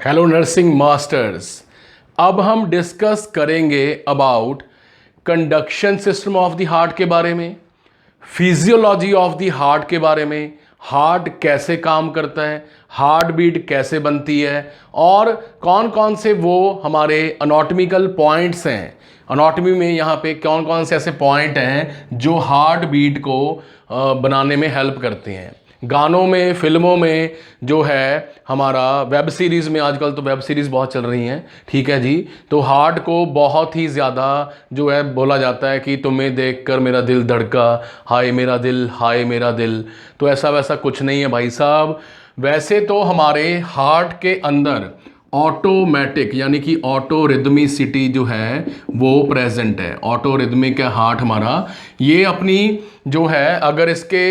Hello nursing masters. अब हम discuss करेंगे about conduction system of the heart के बारे में, फिजियोलॉजी ऑफ द हार्ट के बारे में, हार्ट कैसे काम करता है, हार्ट बीट कैसे बनती है और कौन कौन से वो हमारे अनाटॉमिकल पॉइंट्स हैं। अनाटॉमी में यहाँ पे कौन कौन से ऐसे पॉइंट हैं जो हार्ट बीट को बनाने में हेल्प करते हैं। गानों में, फिल्मों में जो है हमारा, वेब सीरीज़ में, आजकल तो वेब सीरीज़ बहुत चल रही हैं, ठीक है जी। तो हार्ट को बहुत ही ज़्यादा जो है बोला जाता है कि तुम्हें देखकर मेरा दिल धड़का, हाय मेरा दिल, हाय मेरा दिल। तो ऐसा वैसा कुछ नहीं है भाई साहब। वैसे तो हमारे हार्ट के अंदर ऑटोमेटिक यानी कि ऑटो रिदमिसिटी जो है वो प्रेजेंट है। ऑटो रिदमिक है हार्ट हमारा। ये अपनी जो है अगर इसके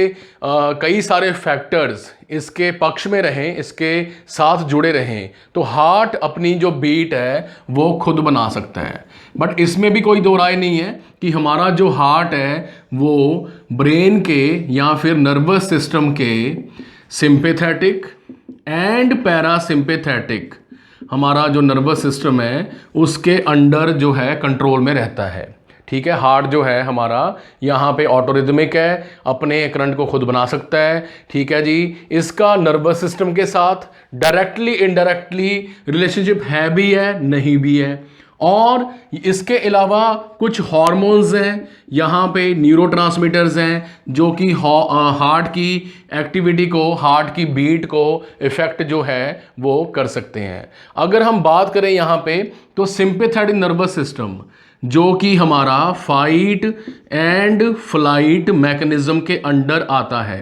कई सारे फैक्टर्स इसके पक्ष में रहें, इसके साथ जुड़े रहें, तो हार्ट अपनी जो बीट है वो खुद बना सकता है। बट इसमें भी कोई दो राय नहीं है कि हमारा जो हार्ट है वो ब्रेन के या फिर नर्वस सिस्टम के सिंपैथेटिक एंड पैरासिम्पैथेटिक, हमारा जो नर्वस सिस्टम है उसके अंडर जो है कंट्रोल में रहता है। ठीक है, हार्ट जो है हमारा यहाँ पे ऑटोरिदमिक है, अपने करंट को खुद बना सकता है। ठीक है जी, इसका नर्वस सिस्टम के साथ डायरेक्टली इनडायरेक्टली रिलेशनशिप है भी है, नहीं भी है। और इसके अलावा कुछ हार्मोन्स हैं, यहाँ पे न्यूरोट्रांसमीटर्स हैं जो कि हार्ट की एक्टिविटी को, हार्ट की बीट को इफेक्ट जो है वो कर सकते हैं। अगर हम बात करें यहाँ पे तो सिंपैथेटिक नर्वस सिस्टम जो कि हमारा फाइट एंड फ्लाइट मैकेनिज्म के अंडर आता है,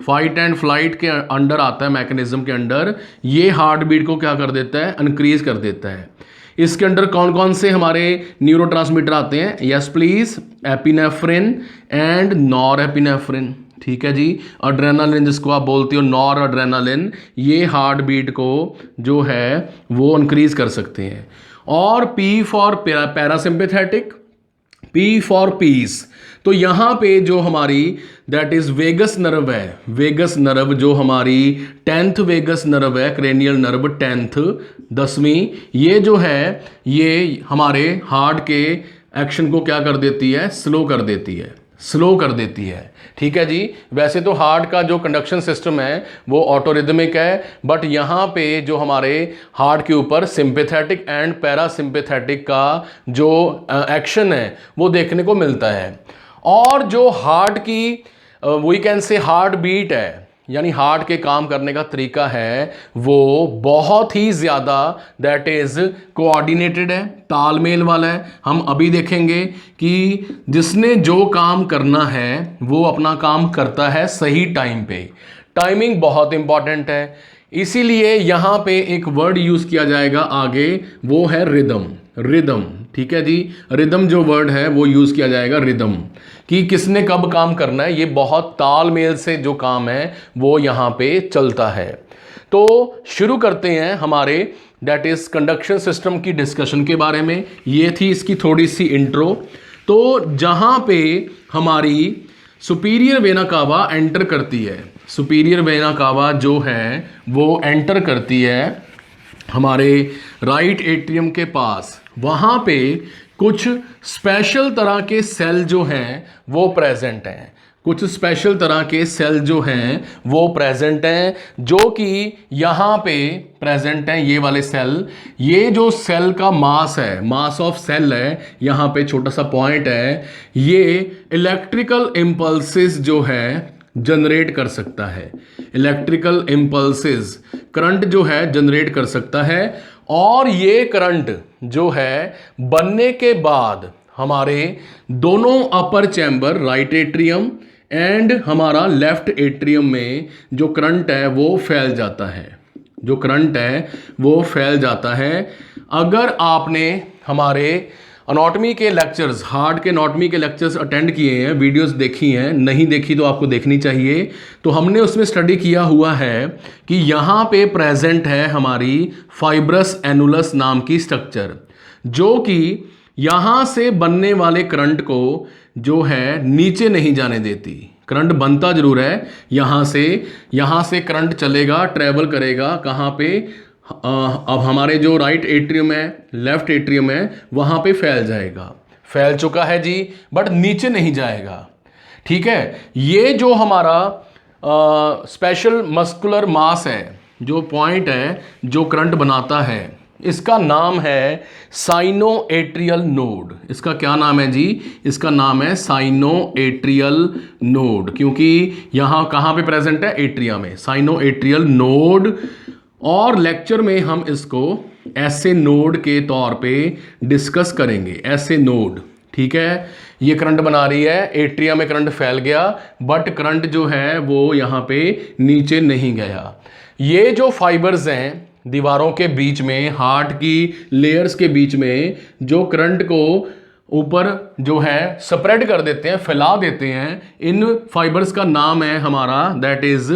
फाइट एंड फ्लाइट के अंडर आता है, मैकेनिज्म के अंडर, ये हार्ट बीट को क्या कर देता है, इंक्रीज कर देता है। इसके अंदर कौन कौन से हमारे न्यूरोट्रांसमीटर आते हैं? Yes please, epinephrine and nor epinephrine. ठीक है जी, एड्रेनालिन जिसको आप बोलते हो, नॉर एड्रेनालिन, ये हार्ट बीट को जो है वो इंक्रीज कर सकते हैं। और P for parasympathetic, P for piece. तो यहाँ पे जो हमारी दैट इज वेगस नर्व है, वेगस नर्व जो हमारी 10th वेगस नर्व है, क्रेनियल नर्व 10th 10वीं, ये जो है ये हमारे हार्ट के एक्शन को क्या कर देती है, स्लो कर देती है, स्लो कर देती है। ठीक है जी। वैसे तो हार्ट का जो कंडक्शन सिस्टम है वो ऑटोरिदमिक है, बट यहाँ पे जो हमारे हार्ट के ऊपर सिंपैथेटिक एंड पैरासिम्पैथेटिक का जो एक्शन है वो देखने को मिलता है। और जो हार्ट की we can say heart beat है, यानी हार्ट के काम करने का तरीका है, वो बहुत ही ज़्यादा दैट इज़ कोऑर्डिनेटेड है, तालमेल वाला है। हम अभी देखेंगे कि जिसने जो काम करना है वो अपना काम करता है सही टाइम पे। टाइमिंग बहुत इंपॉर्टेंट है, इसीलिए यहाँ पे एक वर्ड यूज़ किया जाएगा आगे, वो है रिदम। रिदम, ठीक है जी, रिदम जो वर्ड है वो यूज़ किया जाएगा, रिदम, कि किसने कब काम करना है। ये बहुत तालमेल से जो काम है वो यहाँ पे चलता है। तो शुरू करते हैं हमारे दैट इज कंडक्शन सिस्टम की डिस्कशन के बारे में। ये थी इसकी थोड़ी सी इंट्रो। तो जहाँ पे हमारी सुपीरियर वेना कावा एंटर करती है, सुपीरियर वेना कावा जो है वो एंटर करती है हमारे राइट एट्रियम के पास, वहाँ पे कुछ स्पेशल तरह के सेल जो हैं वो प्रेजेंट हैं, कुछ स्पेशल तरह के सेल जो हैं वो प्रेजेंट हैं, जो कि यहाँ पे प्रेजेंट हैं ये वाले सेल। ये जो सेल का मास है, मास ऑफ सेल है, यहाँ पे छोटा सा पॉइंट है, ये इलेक्ट्रिकल इम्पल्सेस जो है जनरेट कर सकता है। इलेक्ट्रिकल इम्पल्सेस, करंट जो है जनरेट कर सकता है। और ये करंट जो है बनने के बाद हमारे दोनों अपर चैम्बर, राइट एट्रियम एंड हमारा लेफ्ट एट्रियम में जो करंट है वो फैल जाता है, जो करंट है वो फैल जाता है। अगर आपने हमारे अनाटॉमी के लेक्चर्स, हार्ट के अनाटॉमी के लेक्चर्स अटेंड किए हैं, वीडियोस देखी हैं, नहीं देखी तो आपको देखनी चाहिए, तो हमने उसमें स्टडी किया हुआ है कि यहाँ पे प्रेजेंट है हमारी फाइब्रस एनुलस नाम की स्ट्रक्चर, जो कि यहाँ से बनने वाले करंट को जो है नीचे नहीं जाने देती। करंट बनता जरूर है, यहाँ से करंट चलेगा, ट्रेवल करेगा कहाँ पे, अब हमारे जो राइट एट्रियम है, लेफ्ट एट्रियम है, वहां पे फैल जाएगा। फैल चुका है जी, बट नीचे नहीं जाएगा। ठीक है, ये जो हमारा स्पेशल मस्कुलर मास है, जो पॉइंट है जो करंट बनाता है, इसका नाम है साइनो एट्रियल नोड। इसका क्या नाम है जी? इसका नाम है साइनो एट्रियल नोड, क्योंकि यहां कहां पे प्रेजेंट है? एट्रिया में, साइनो एट्रियल नोड। और लेक्चर में हम इसको ऐसे नोड के तौर पे डिस्कस करेंगे, ऐसे नोड। ठीक है, ये करंट बना रही है, एट्रिया में करंट फैल गया, बट करंट जो है वो यहाँ पे नीचे नहीं गया। ये जो फाइबर्स हैं दीवारों के बीच में, हार्ट की लेयर्स के बीच में, जो करंट को ऊपर जो है स्प्रेड कर देते हैं, फैला देते हैं, इन फाइबर्स का नाम है हमारा, that is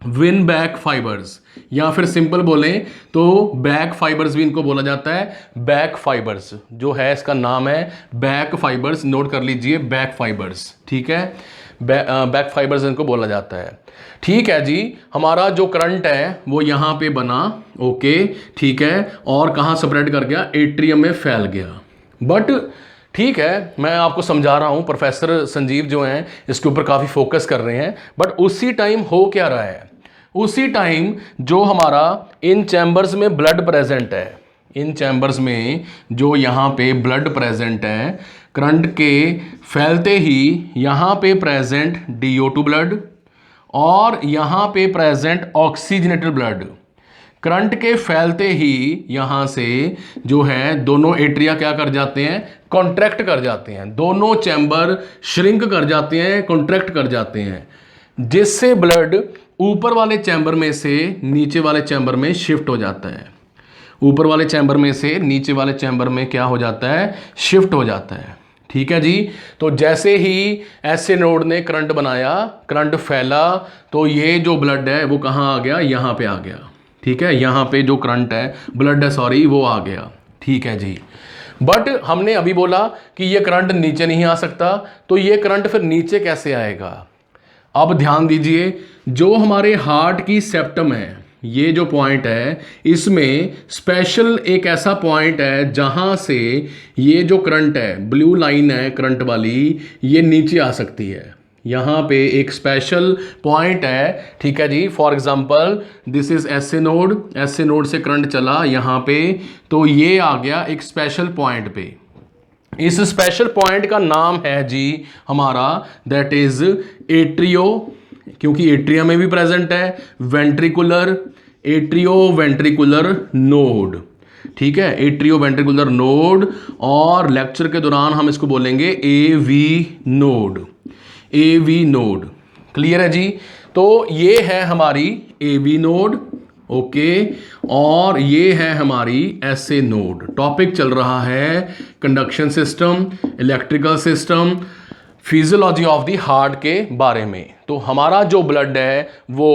win back fibres, या फिर सिंपल बोलें तो बैक फाइबर्स भी इनको बोला जाता है। बैक फाइबर्स जो है इसका नाम है बैक फाइबर्स, नोट कर लीजिए, बैक फाइबर्स। ठीक है, बैक फाइबर्स इनको बोला जाता है। ठीक है जी, हमारा जो करंट है वो यहाँ पे बना, ओके, ठीक है, और कहाँ स्प्रेड कर गया? एट्रियम में फैल गया। बट ठीक है, मैं आपको समझा रहा हूँ, प्रोफेसर संजीव जो हैं इसके ऊपर काफ़ी फोकस कर रहे हैं, बट उसी टाइम हो क्या रहा है? उसी टाइम जो हमारा इन चैम्बर्स में ब्लड प्रेजेंट है, इन चैम्बर्स में जो यहाँ पे ब्लड प्रेजेंट है, करंट के फैलते ही यहाँ पे प्रेजेंट DO2 ब्लड और यहाँ पे प्रेजेंट ऑक्सीजनेटेड ब्लड। करंट के फैलते ही यहाँ से जो है दोनों एट्रिया क्या कर जाते हैं? कॉन्ट्रैक्ट कर जाते हैं, दोनों चैम्बर श्रिंक कर जाते हैं, कॉन्ट्रैक्ट कर जाते हैं, जिससे ब्लड ऊपर वाले चैम्बर में से नीचे वाले चैम्बर में शिफ्ट हो जाता है। ऊपर वाले चैम्बर में से नीचे वाले चैम्बर में क्या हो जाता है? शिफ्ट हो जाता है। ठीक है जी, तो जैसे ही ऐसे नोड ने करंट बनाया, करंट फैला, तो ये जो ब्लड है वो कहाँ आ गया? यहाँ पे आ गया। ठीक है, यहाँ पे जो करंट है, ब्लड है सॉरी, वो आ गया। ठीक है जी, बट हमने अभी बोला कि ये करंट नीचे नहीं आ सकता, तो ये करंट फिर नीचे कैसे आएगा? अब ध्यान दीजिए, जो हमारे हार्ट की सेप्टम है, ये जो पॉइंट है, इसमें स्पेशल एक ऐसा पॉइंट है जहां से ये जो करंट है, ब्लू लाइन है करंट वाली, ये नीचे आ सकती है। यहाँ पे एक स्पेशल पॉइंट है। ठीक है जी, for example this is SA node, SA node से करंट चला यहाँ पे, तो ये आ गया एक स्पेशल पॉइंट पे। इस स्पेशल पॉइंट का नाम है जी हमारा, दैट इज एट्रियो, क्योंकि एट्रिया में भी प्रेजेंट है, वेंट्रिकुलर, एट्रियो वेंट्रिकुलर नोड। ठीक है, एट्रियो वेंट्रिकुलर नोड, और लेक्चर के दौरान हम इसको बोलेंगे AV node, AV node. Clear है जी? तो ये है हमारी AV नोड, ओके, और ये है हमारी SA नोड। टॉपिक चल रहा है conduction system, electrical system, physiology of the heart के बारे में। तो हमारा जो ब्लड है वो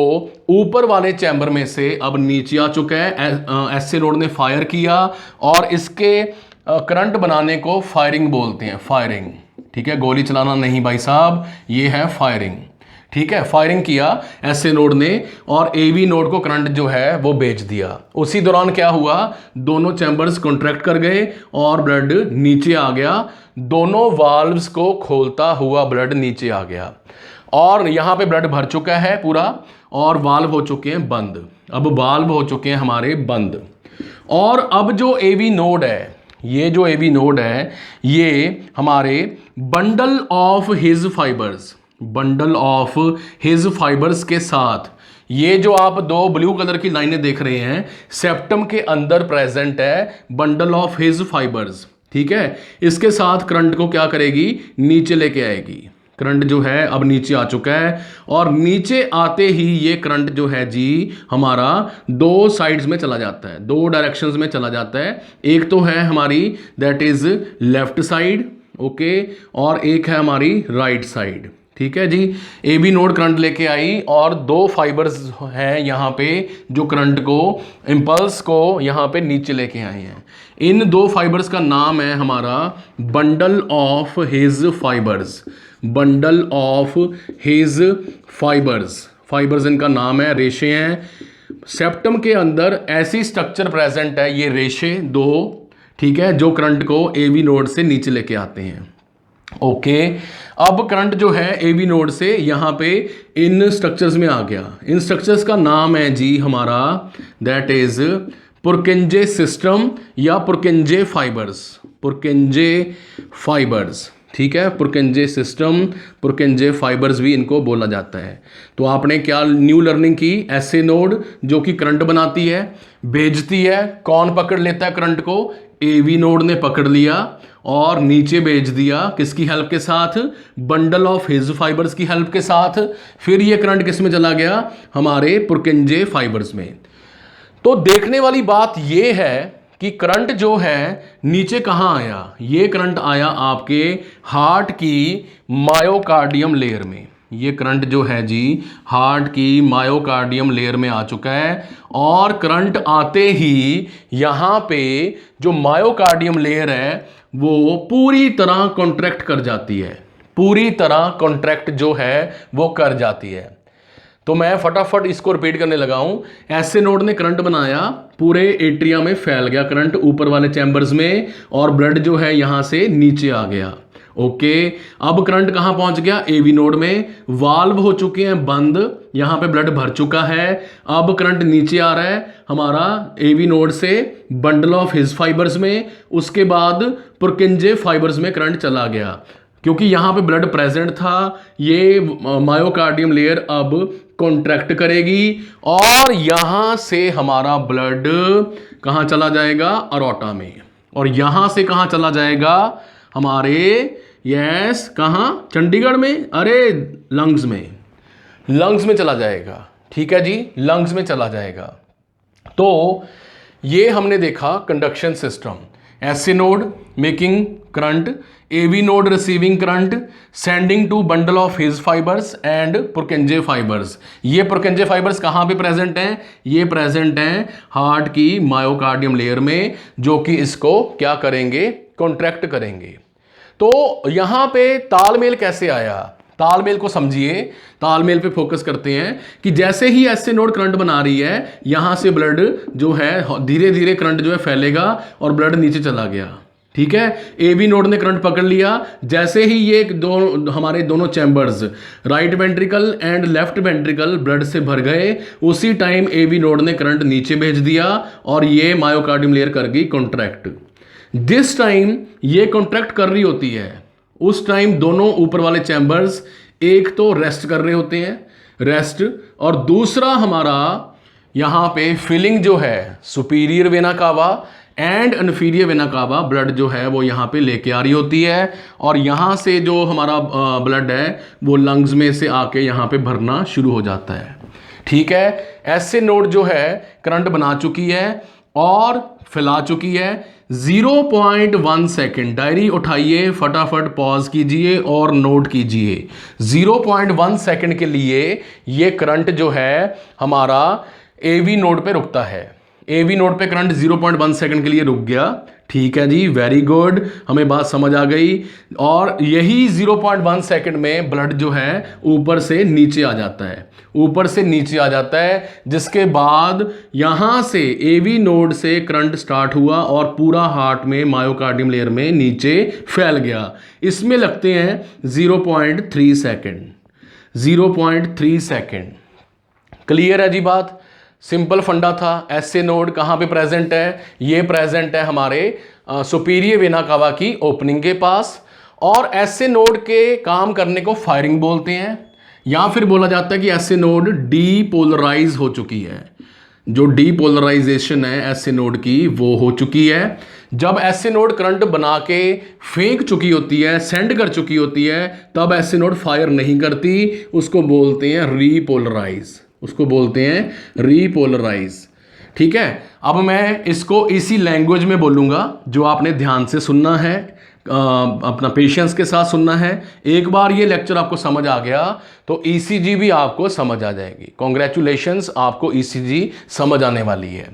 ऊपर वाले चैम्बर में से अब नीचे आ चुका है। SA नोड ने फायर किया, और इसके करंट बनाने को फायरिंग बोलते हैं, फायरिंग। ठीक है, गोली चलाना नहीं भाई साहब, ये है फायरिंग। ठीक है, फायरिंग किया SA नोड ने, और AV नोड को करंट जो है वो भेज दिया। उसी दौरान क्या हुआ? दोनों चैम्बर्स कॉन्ट्रैक्ट कर गए और ब्लड नीचे आ गया। दोनों वाल्व्स को खोलता हुआ ब्लड नीचे आ गया, और यहाँ पे ब्लड भर चुका है पूरा, और वाल्व हो चुके हैं बंद। अब वाल्व हो चुके हैं हमारे बंद, और अब जो AV नोड है, ये जो AV नोड है, ये हमारे bundle of His fibres, bundle of His fibres के साथ, ये जो आप दो ब्लू कलर की लाइनें देख रहे हैं, सेप्टम के अंदर प्रेजेंट है बंडल ऑफ हिज फाइबर्स। ठीक है, इसके साथ करंट को क्या करेगी? नीचे लेके आएगी। करंट जो है अब नीचे आ चुका है, और नीचे आते ही ये करंट जो है जी हमारा दो साइड्स में चला जाता है, दो डायरेक्शंस में चला जाता है। एक तो है हमारी that is left side, okay, और एक है हमारी राइट साइड। ठीक है जी, AB नोड करंट लेके आई, और दो फाइबर्स हैं यहाँ पे जो करंट को, इंपल्स को यहाँ पे नीचे लेके आए हैं। इन दो फाइबर्स का नाम है हमारा bundle of His fibres, bundle of His fibres. Fibres इनका नाम है, रेशे हैं, सेप्टम के अंदर ऐसी स्ट्रक्चर प्रेजेंट है, ये रेशे दो, ठीक है, जो करंट को एवी नोड से नीचे लेके आते हैं। ओके, अब करंट जो है एवी नोड से यहाँ पे इन स्ट्रक्चर्स में आ गया। इन स्ट्रक्चर्स का नाम है जी हमारा, दैट इज पुरकिंजे सिस्टम या पुरकिंजे फाइबर्स, पुरकिंजे फाइबर्स, ठीक है, पुरकिंजे सिस्टम, पुरकिंजे फाइबर्स भी इनको बोला जाता है। तो आपने क्या न्यू लर्निंग की, ऐसे नोड जो कि करंट बनाती है, भेजती है, कौन पकड़ लेता है करंट को, एवी नोड ने पकड़ लिया और नीचे भेज दिया, किसकी हेल्प के साथ, बंडल ऑफ हिज फाइबर्स की हेल्प के साथ। फिर ये करंट किस में चला गया, हमारे पुरकिंजे फाइबर्स में। तो देखने वाली बात ये है कि करंट जो है नीचे कहाँ आया, ये करंट आया आपके हार्ट की मायोकार्डियम लेयर में। ये करंट जो है जी हार्ट की मायोकार्डियम लेयर में आ चुका है, और करंट आते ही यहाँ पे जो मायोकार्डियम लेयर है वो पूरी तरह कॉन्ट्रैक्ट कर जाती है, पूरी तरह कॉन्ट्रैक्ट जो है वो कर जाती है। तो मैं फटाफट इसको रिपीट करने लगा हूं। ऐसे नोड ने करंट बनाया, पूरे एट्रिया में फैल गया करंट ऊपर वाले चैम्बर्स में, और ब्लड जो है यहां से नीचे आ गया। ओके, अब करंट कहां पहुंच गया, एवी नोड में, वाल्व हो चुके हैं बंद, यहां पे ब्लड भर चुका है। अब करंट नीचे आ रहा है हमारा एवी नोड से बंडल ऑफ हिज फाइबर्स में, उसके बाद पुरकिंजे फाइबर्स में करंट चला गया, क्योंकि यहां पे ब्लड प्रेजेंट था। ये मायोकार्डियम लेयर अब कॉन्ट्रैक्ट करेगी और यहां से हमारा ब्लड कहां चला जाएगा, अरोटा में, और यहां से कहां चला जाएगा, हमारे यस कहां, चंडीगढ़ में, अरे लंग्स में, लंग्स में चला जाएगा। ठीक है जी, लंग्स में चला जाएगा। तो ये हमने देखा कंडक्शन सिस्टम, ऐसे node making current, AV node receiving current, sending to bundle of His fibres and Purkinje fibres. ये पुरकिंजे फाइबर्स कहां पे प्रेजेंट हैं, ये प्रेजेंट हैं हार्ट की मायोकार्डियम लेयर में, जो कि इसको क्या करेंगे, कॉन्ट्रैक्ट करेंगे। तो यहां पे तालमेल कैसे आया, तालमेल को समझिए, तालमेल पे फोकस करते हैं कि जैसे ही ऐसे नोड करंट बना रही है, यहां से ब्लड जो है धीरे धीरे करंट जो है फैलेगा और ब्लड नीचे चला गया। ठीक है, एवी नोड ने करंट पकड़ लिया, जैसे ही ये दो हमारे दोनों chambers right ventricle and left ventricle blood से भर गए, उसी टाइम एवी नोड ने करंट नीचे भेज दिया और ये मायोकार्डियम लेयर कर गई कॉन्ट्रैक्ट। जिस टाइम ये कॉन्ट्रैक्ट कर रही होती है, उस टाइम दोनों ऊपर वाले चैम्बर्स एक तो रेस्ट कर रहे होते हैं, रेस्ट, और दूसरा हमारा यहां पे फिलिंग जो है superior vena cava and inferior vena cava blood जो है वो यहाँ पे लेके आ रही होती है, और यहाँ से जो हमारा ब्लड है वो लंग्स में से आके यहाँ पे भरना शुरू हो जाता है। ठीक है, ऐसे नोड जो है करंट बना चुकी है और फैला चुकी है। 0.1 सेकेंड, डायरी उठाइए, फटाफट पॉज कीजिए और नोट कीजिए। 0.1 सेकेंड के लिए ये करंट जो है हमारा एवी नोड पे रुकता है। एवी नोड पे करंट 0.1 सेकंड के लिए रुक गया। ठीक है जी, वेरी गुड, हमें बात समझ आ गई। और यही 0.1 सेकंड में ब्लड जो है ऊपर से नीचे आ जाता है, ऊपर से नीचे आ जाता है, जिसके बाद यहां से एवी नोड से करंट स्टार्ट हुआ और पूरा हार्ट में मायोकार्डियम लेयर में नीचे फैल गया। इसमें लगते हैं 0.3 सेकंड, 0.3 सेकंड। क्लियर है जी बात, सिंपल फंडा था। ऐसे नोड कहां पे प्रेजेंट है, ये प्रेजेंट है हमारे सुपीरियर वेना कावा की ओपनिंग के पास, और ऐसे नोड के काम करने को फायरिंग बोलते हैं, या फिर बोला जाता है कि ऐसे नोड डीपोलराइज हो चुकी है। जो डीपोलराइजेशन है ऐसे नोड की वो हो चुकी है। जब ऐसे नोड करंट बना के फेंक चुकी होती है, सेंड कर चुकी होती है, तब ऐसे नोड फायर नहीं करती, उसको बोलते हैं रीपोलराइज, उसको बोलते हैं रीपोलराइज। ठीक है, अब मैं इसको इसी लैंग्वेज में बोलूंगा जो आपने ध्यान से सुनना है, अपना पेशेंस के साथ सुनना है। एक बार ये लेक्चर आपको समझ आ गया तो ईसीजी भी आपको समझ आ जाएगी। कॉन्ग्रेचुलेशंस, आपको ईसीजी समझ आने वाली है।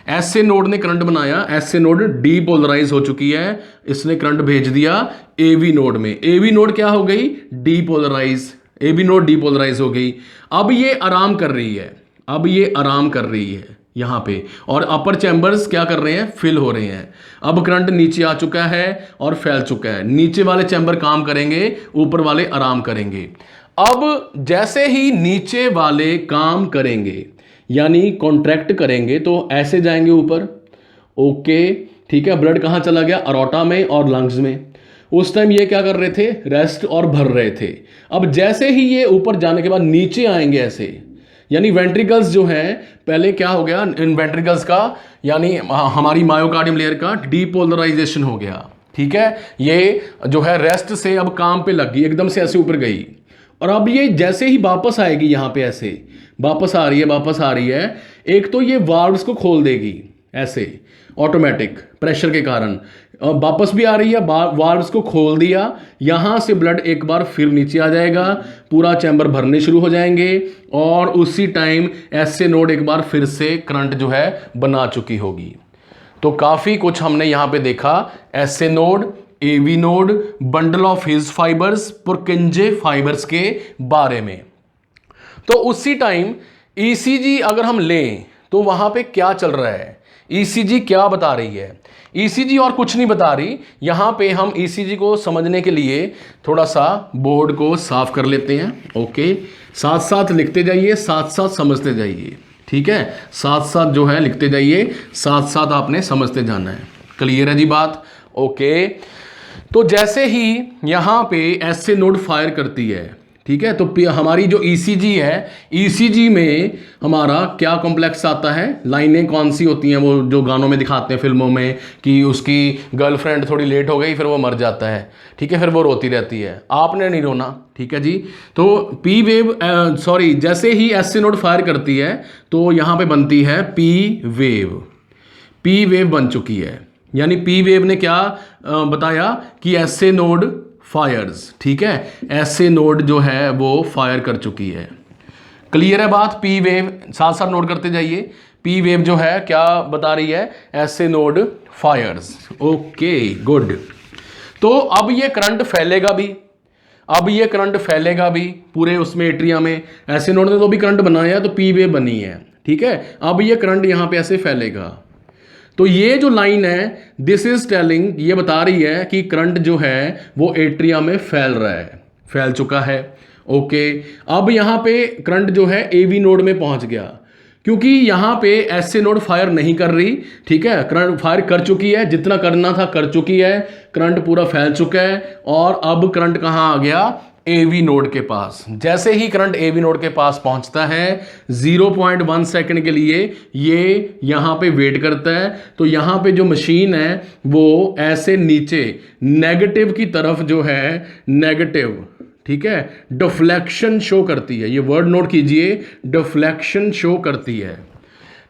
ऐसे नोड ने करंट बनाया, ऐसे नोड डीपोलराइज हो चुकी है, इसने करंट भेज दिया एवी नोड में। एवी नोड क्या हो गई, डीपोलराइज, एवी नोड डीपोलराइज हो गई। अब ये आराम कर रही है, अब ये आराम कर रही है यहाँ पे, और अपर चैम्बर्स क्या कर रहे हैं, फिल हो रहे हैं। अब करंट नीचे आ चुका है और फैल चुका है। नीचे वाले चैम्बर काम करेंगे, ऊपर वाले आराम करेंगे। अब जैसे ही नीचे वाले काम करेंगे यानी कॉन्ट्रैक्ट करेंगे तो ऐसे जाएंगे ऊपर, ओके ठीक है। ब्लड कहाँ चला गया, अरोटा में और लंग्स में। उस टाइम ये क्या कर रहे थे, रेस्ट और भर रहे थे। अब जैसे ही ये ऊपर जाने के बाद नीचे आएंगे ऐसे, यानी वेंट्रिकल्स जो है, पहले क्या हो गया इन वेंट्रिकल्स का, यानी हमारी मायोकार्डियम लेयर का डीपोलराइजेशन हो गया, ठीक है। ये जो है रेस्ट से अब काम पे लग गई, एकदम से ऐसे ऊपर गई। और अब ये जैसे ही वापस आएगी यहाँ पे ऐसे वापस आ रही है, वापस आ रही है, एक तो ये वाल्व्स को खोल देगी ऐसे ऑटोमेटिक प्रेशर के कारण, वापस भी आ रही है, वाल्व्स को खोल दिया, यहां से ब्लड एक बार फिर नीचे आ जाएगा, पूरा चैम्बर भरने शुरू हो जाएंगे, और उसी टाइम एसए नोड एक बार फिर से करंट जो है बना चुकी होगी। तो काफी कुछ हमने यहां पे देखा, SA node, AV node, bundle of His fibres, Purkinje fibres के बारे में। तो उसी टाइम ईसीजी अगर हम लें तो वहां पे क्या चल रहा है, ईसीजी क्या बता रही है। ईसीजी और कुछ नहीं बता रही। यहां पे हम ईसीजी को समझने के लिए थोड़ा सा बोर्ड को साफ कर लेते हैं, ओके। साथ साथ लिखते जाइए, साथ साथ समझते जाइए, ठीक है। साथ साथ जो है लिखते जाइए, साथ साथ आपने समझते जाना है। क्लियर है जी बात, ओके। तो जैसे ही यहां पे एसए नोड फायर करती है, ठीक है, तो हमारी जो ईसीजी है, ईसीजी में हमारा क्या कॉम्प्लेक्स आता है, लाइनें कौन सी होती हैं, वो जो गानों में दिखाते हैं फिल्मों में कि उसकी गर्लफ्रेंड थोड़ी लेट हो गई फिर वो मर जाता है, ठीक है, फिर वो रोती रहती है, आपने नहीं रोना, ठीक है जी। तो पी वेव जैसे ही एसए नोड फायर करती है तो यहां पे बनती है पी वेव। पी वेव बन चुकी है, यानी पी वेव ने क्या बताया कि एसए नोड फायर्स, ठीक है, एसए नोड जो है वो फायर कर चुकी है। क्लियर है बात, पी वेव साथ साथ नोट करते जाइए। पी वेव जो है क्या बता रही है, SA node fires, okay good. तो अब ये करंट फैलेगा भी, अब ये करंट फैलेगा भी पूरे उसमें एट्रिया में। एसए नोड ने तो भी करंट बनाया है, तो पी वेव बनी है, ठीक है। अब ये करंट यहां पे ऐसे फैलेगा। तो ये जो लाइन है, दिस इज टेलिंग, ये बता रही है कि करंट जो है वो एट्रिया में फैल रहा है, फैल चुका है, ओके। अब यहां पे करंट जो है एवी नोड में पहुंच गया, क्योंकि यहां पे एसए नोड फायर नहीं कर रही, ठीक है। करंट फायर कर चुकी है, जितना करना था कर चुकी है, करंट पूरा फैल चुका है, और अब करंट कहां आ गया, एवी नोड के पास। जैसे ही करंट एवी नोड के पास पहुंचता है 0.1 सेकंड के लिए ये यहां पे वेट करता है। तो यहां पे जो मशीन है वो ऐसे नीचे नेगेटिव की तरफ जो है, नेगेटिव, ठीक है, डिफ्लेक्शन शो करती है। ये वर्ड नोट कीजिए, डिफ्लेक्शन शो करती है,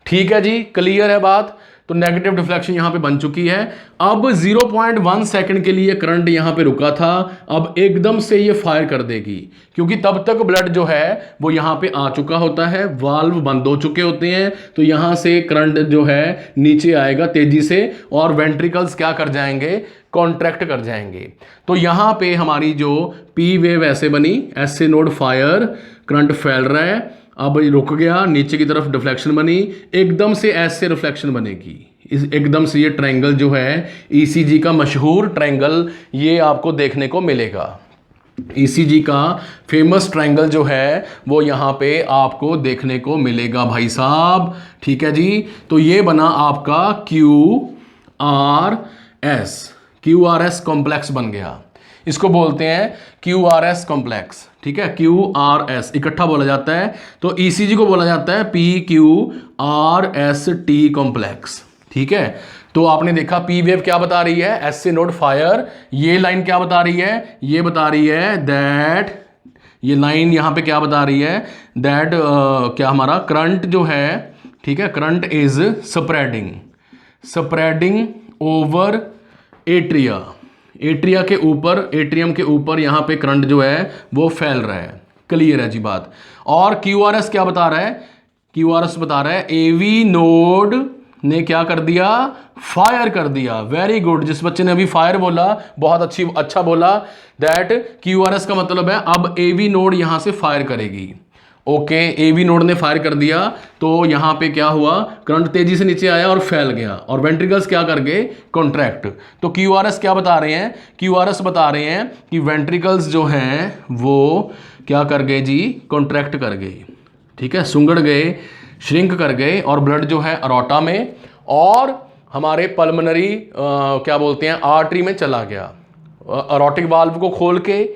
ठीक है जी। क्लियर है बात, तो नेगेटिव डिफ्लेक्शन यहां पे बन चुकी है। अब 0.1 सेकंड के लिए करंट यहां पे रुका था, अब एकदम से ये फायर कर देगी, क्योंकि तब तक ब्लड जो है वो यहां पे आ चुका होता है, वाल्व बंद हो चुके होते हैं, तो यहां से करंट जो है नीचे आएगा तेजी से, और वेंट्रिकल्स क्या कर जाएंगे, कॉन्ट्रैक्ट कर जाएंगे। तो यहां पे हमारी जो पी वेव ऐसे बनी, एसए नोड फायर, करंट फैल रहा है, अब रुक गया, नीचे की तरफ डिफ्लेक्शन बनी, एकदम से ऐसे रिफ्लेक्शन बनेगी, एकदम से ये ट्रायंगल जो है ईसीजी का मशहूर ट्रायंगल ये आपको देखने को मिलेगा। ईसीजी का फेमस ट्रायंगल जो है वो यहां पे आपको देखने को मिलेगा भाई साहब, ठीक है जी। तो ये बना आपका QRS कॉम्प्लेक्स बन गया, इसको बोलते हैं QRS कॉम्प्लेक्स, ठीक है। QRS इकट्ठा बोला जाता है, तो ईसीजी को बोला जाता है PQRST कॉम्प्लेक्स, ठीक है। तो आपने देखा पी वेव क्या बता रही है, एसए नोड फायर। ये लाइन क्या बता रही है, ये बता रही है दैट, ये लाइन यहां पे क्या बता रही है, दैट क्या हमारा करंट जो है, ठीक है, current is spreading over atria, atria के ऊपर, एट्रियम के ऊपर यहां पे करंट जो है वो फैल रहा है। क्लियर है जी बात। और क्यूआरएस क्या बता रहा है, क्यूआरएस बता रहा है एवी नोड ने क्या कर दिया, फायर कर दिया। वेरी गुड, जिस बच्चे ने अभी फायर बोला बहुत अच्छा बोला। दैट क्यूआरएस का मतलब है अब एवी नोड यहां से फायर करेगी, ओके, एवी नोड ने फायर कर दिया तो यहां पे क्या हुआ, करंट तेजी से नीचे आया और फैल गया, और वेंट्रिकल्स क्या कर गए, कॉन्ट्रैक्ट। तो क्यूआरएस क्या बता रहे हैं, क्यूआरएस बता रहे हैं कि वेंट्रिकल्स जो हैं वो क्या कर गए जी, कॉन्ट्रैक्ट कर गए, ठीक है, सुंगड़ गए, श्रिंक कर गए, और ब्लड जो है अरोटा में और हमारे पल्मोनरी क्या बोलते हैं, आर्टरी में चला गया, अरोटिक वाल्व को खोल के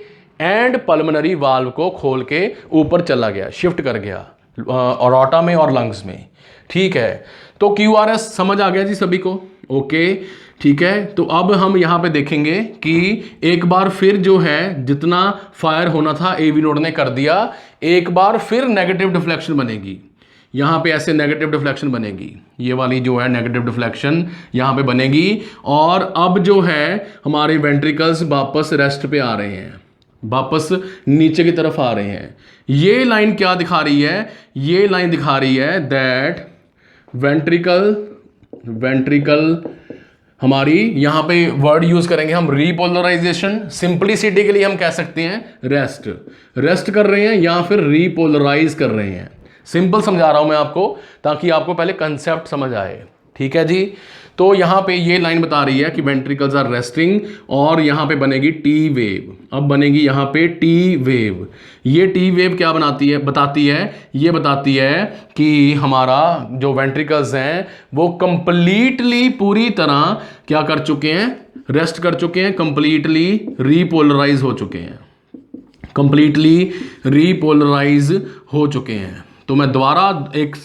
एंड पल्मोनरी वाल्व को खोल के ऊपर चला गया, शिफ्ट कर गया अरोटा में और लंग्स में, ठीक है। तो क्यूआरएस समझ आ गया जी सभी को, ओके, ठीक है। तो अब हम यहां पे देखेंगे कि एक बार फिर जो है जितना फायर होना था एवी नोड ने कर दिया, एक बार फिर नेगेटिव डिफ्लेक्शन बनेगी, यहां पे ऐसे नेगेटिव डिफ्लेक्शन बनेगी, ये वाली जो है नेगेटिव डिफ्लेक्शन यहां पे बनेगी, और अब जो है हमारे वेंट्रिकल्स वापस रेस्ट पे आ रहे हैं, वापस नीचे की तरफ आ रहे हैं। ये लाइन क्या दिखा रही है, ये लाइन दिखा रही है दैट वेंट्रिकल हमारी, यहां पे वर्ड यूज करेंगे हम रीपोलराइजेशन, सिंपलिसिटी के लिए हम कह सकते हैं रेस्ट कर रहे हैं या फिर रीपोलराइज कर रहे हैं। सिंपल समझा रहा हूं मैं आपको ताकि आपको पहले कंसेप्ट समझ आए, ठीक है जी। तो यहां पे ये लाइन बता रही है कि वेंट्रिकल्स आर रेस्टिंग, और यहां पे बनेगी टी वेव, अब बनेगी यहां पे टी वेव। ये टी वेव क्या बनाती है, बताती है, ये बताती है कि हमारा जो वेंट्रिकल्स हैं वो कंप्लीटली पूरी तरह क्या कर चुके हैं, रेस्ट कर चुके हैं, कंप्लीटली रीपोलराइज हो चुके हैं, कंप्लीटली रीपोलराइज हो चुके हैं। तो मैं दोबारा एक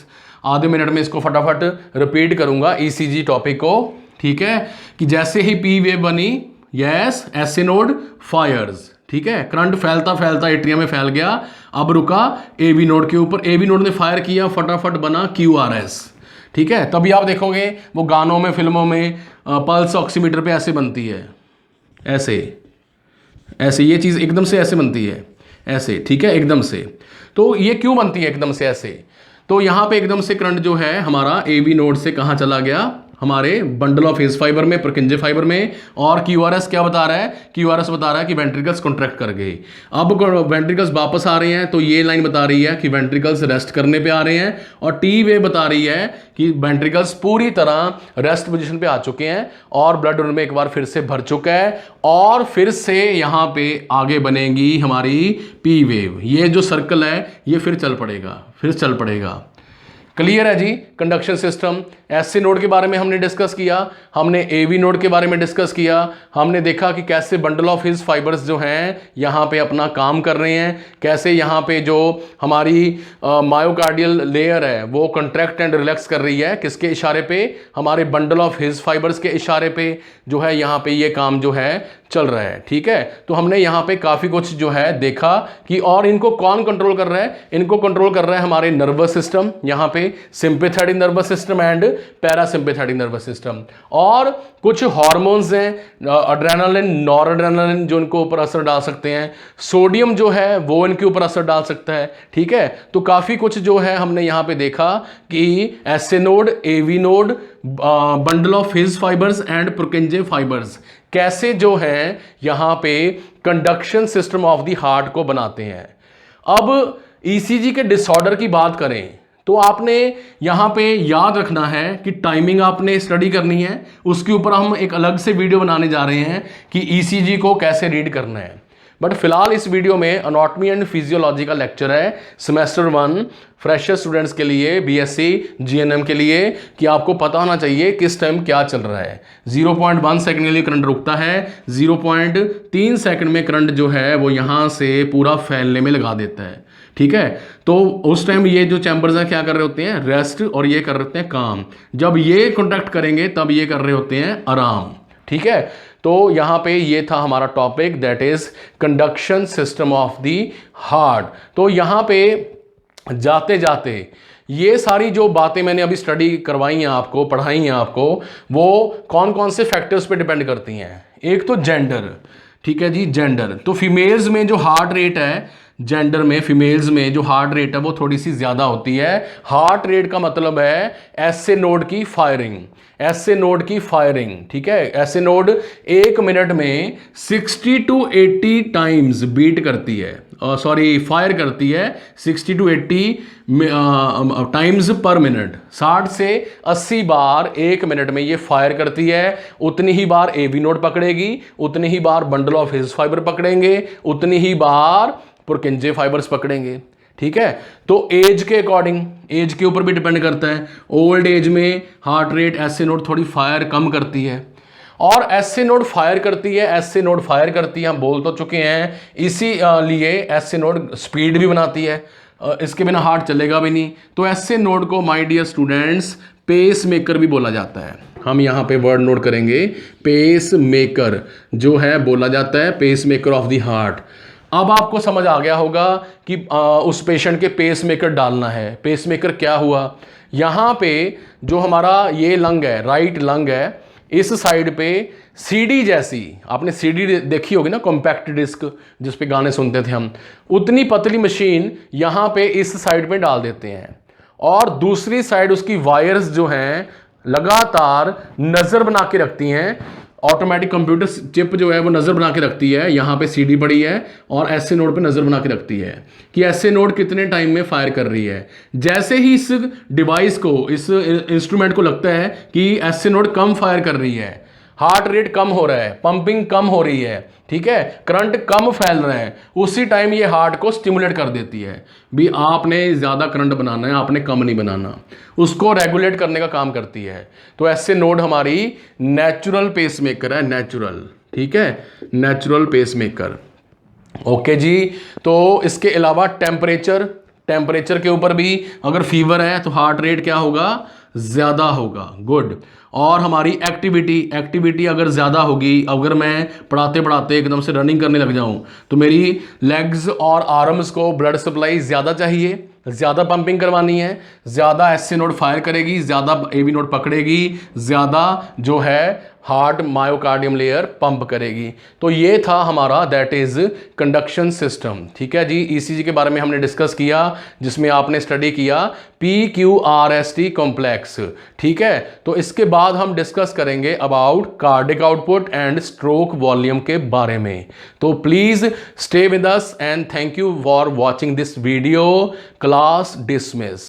आधे मिनट में इसको फटाफट रिपीट करूंगा ईसीजी टॉपिक को, ठीक है, कि जैसे ही पी वेव बनी, यस, एस नोड फायर्स, ठीक है, करंट फैलता फैलता एट्रियम में फैल गया, अब रुका एवी नोड के ऊपर, एवी नोड ने फायर किया, फटाफट बना क्यूआरएस, ठीक है। तभी आप देखोगे वो गानों में, फिल्मों में पल्स ऑक्सीमीटर पे ऐसे बनती है, ऐसे ऐसे, ये चीज एकदम से ऐसे बनती है, ऐसे, ठीक है, एकदम से। तो ये क्यों बनती है एकदम से ऐसे, तो यहां पे एकदम से करंट जो है हमारा एवी नोड से कहां चला गया, हमारे बंडल ऑफ हिज फाइबर में, पुर्किंजे फाइबर में, और क्यूआरएस क्या बता रहा है, क्यूआरएस बता रहा है कि वेंट्रिकल्स कॉन्ट्रैक्ट कर गए। अब वेंट्रिकल्स वापस आ रहे हैं तो ये लाइन बता रही है कि वेंट्रिकल्स रेस्ट करने पे आ रहे हैं, और टी वे बता रही है कि वेंट्रिकल्स पूरी तरह रेस्ट पोजीशन पे आ चुके हैं और ब्लड उनमें एक बार फिर से भर चुका है, और फिर से यहां पे आगे बनेगी हमारी पी वेव। ये जो सर्कल है ये फिर चल पड़ेगा, क्लियर है जी। कंडक्शन सिस्टम, एससी नोड के बारे में हमने डिस्कस किया, हमने एवी नोड के बारे में डिस्कस किया, हमने देखा कि कैसे बंडल ऑफ हिज फाइबर्स जो हैं यहाँ पे अपना काम कर रहे हैं, कैसे यहाँ पे जो हमारी मायोकार्डियल लेयर है वो कंट्रैक्ट एंड रिलैक्स कर रही है, किसके इशारे पे, हमारे बंडल ऑफ हिज फाइबर्स के इशारे पे जो है यहाँ पे ये काम जो है चल रहा है, ठीक है। तो हमने यहाँ पे काफी कुछ जो है देखा कि, और इनको कौन कंट्रोल कर रहा है, इनको कंट्रोल कर रहा है हमारे नर्वस सिस्टम, यहाँ पे sympathetic nervous system and parasympathetic nervous system, और कुछ हार्मोन्स हैं, एड्रेनालिन, नॉरएड्रेनालिन, जो इनको ऊपर असर डाल सकते हैं, सोडियम जो है वो इनके ऊपर असर डाल सकता है, ठीक है। तो काफी कुछ जो है हमने यहाँ पे देखा कि SA node, AV node, bundle of His fibres and Purkinje fibres कैसे जो है यहां पे conduction system of the heart को बनाते हैं। अब ईसीजी के डिसऑर्डर की बात करें तो आपने यहां पे याद रखना है कि टाइमिंग आपने स्टडी करनी है, उसके ऊपर हम एक अलग से वीडियो बनाने जा रहे हैं कि ईसीजी को कैसे रीड करना है। बट फिलहाल इस वीडियो में एनाटॉमी एंड फिजियोलॉजी का लेक्चर है, सेमेस्टर 1 फ्रेशर स्टूडेंट्स के लिए, बीएससी जीएनएम के लिए, कि आपको पता होना चाहिए किस टाइम क्या चल रहा है। 0.1 सेकंड के लिए करंट रुकता है, 0.3 सेकंड में करंट जो है वो यहां से पूरा फैलने में लगा देता है, ठीक है। तो उस टाइम ये जो चैम्बर्स हैं क्या कर रहे होते हैं, रेस्ट, और ये कर रहे होते हैं काम। जब ये कॉन्टैक्ट करेंगे तब ये कर रहे होते हैं आराम, ठीक है। तो यहां पे ये था हमारा topic, that is conduction system of the heart. तो यहां पे जाते जाते ये सारी जो बातें मैंने अभी स्टडी करवाई हैं आपको, पढ़ाई हैं आपको, वो कौन कौन से फैक्टर्स पे डिपेंड करती हैं। एक तो जेंडर, ठीक है जी, जेंडर। तो फीमेल्स में जो हार्ट रेट है, जेंडर में फीमेल्स में जो हार्ट रेट है वो थोड़ी सी ज्यादा होती है। हार्ट रेट का मतलब है एसए नोड की फायरिंग, एसए नोड की फायरिंग, ठीक है। एसए नोड 1 मिनट में 60 to 80 टाइम्स बीट करती है। सॉरी फायर करती है 60 to 80 टाइम्स पर मिनट, 60 से 80 बार एक मिनट में ये फायर करती है। उतनी ही बार एवी नोड पकड़ेगी, उतनी ही बार बंडल ऑफ हिज फाइबर पकड़ेंगे, उतनी ही बार पुरकिंजे फाइबर्स पकड़ेंगे। ठीक है, तो एज के अकॉर्डिंग, एज के ऊपर भी डिपेंड करता है। ओल्ड एज में हार्ट रेट एसए नोड थोड़ी फायर कम करती है, और एसए नोड फायर करती है, एसए नोड फायर करती है, हम बोल तो चुके हैं। इसी लिए एसए नोड स्पीड भी बनाती है, इसके बिना हार्ट चलेगा भी नहीं। तो एसए नोड को my dear students pacemaker भी बोला जाता है। हम यहाँ पे वर्ड नोट करेंगे, पेस मेकर जो है बोला जाता है, pacemaker of the heart. अब आपको समझ आ गया होगा कि उस पेशेंट के पेस मेकर डालना है। पेस मेकर क्या हुआ, यहाँ पे जो हमारा ये लंग है, राइट लंग है, इस साइड पे सीडी जैसी, आपने सीडी देखी होगी ना, कॉम्पैक्ट डिस्क जिस पे गाने सुनते थे हम, उतनी पतली मशीन यहाँ पे इस साइड पे डाल देते हैं, और दूसरी साइड उसकी वायर्स जो हैं लगातार नज़र बना के रखती हैं। ऑटोमेटिक कंप्यूटर चिप जो है वो नज़र बना के रखती है, यहाँ पे सीडी पड़ी है और एसए नोड पे नज़र बना के रखती है कि एसए नोड कितने टाइम में फायर कर रही है। जैसे ही इस डिवाइस को, इस इंस्ट्रूमेंट को लगता है कि एसए नोड कम फायर कर रही है, हार्ट रेट कम हो रहा है, पंपिंग कम हो रही है, ठीक है, करंट कम फैल रहा है, उसी टाइम ये हार्ट को स्टिमुलेट कर देती है। भी आपने ज़्यादा करंट बनाना है, आपने कम नहीं बनाना, उसको रेगुलेट करने का काम करती है। तो ऐसे नोड हमारी नेचुरल पेसमेकर है, नेचुरल, ठीक है, नेचुरल पेसमेकर। ओके जी। तो इसके अलावा टेम्परेचर, टेम्परेचर के ऊपर भी अगर फीवर है तो हार्ट रेट क्या होगा, ज़्यादा होगा। गुड। और हमारी एक्टिविटी, एक्टिविटी अगर ज़्यादा होगी, अगर मैं पढ़ाते पढ़ाते एकदम से रनिंग करने लग जाऊं तो मेरी लेग्स और आर्म्स को ब्लड सप्लाई ज़्यादा चाहिए, ज़्यादा पंपिंग करवानी है, ज़्यादा एसए नोड फायर करेगी, ज़्यादा एवी नोड पकड़ेगी, ज़्यादा जो है हार्ट मायोकार्डियम लेयर पंप करेगी। तो ये था हमारा दैट इज़ कंडक्शन सिस्टम। ठीक है जी। ईसीजी के बारे में हमने डिस्कस किया, जिसमें आपने स्टडी किया PQRST कॉम्प्लेक्स। ठीक है, तो इसके बाद हम डिस्कस करेंगे about cardiac output and stroke volume के बारे में। तो please stay with us and thank you for watching this video. Class dismiss.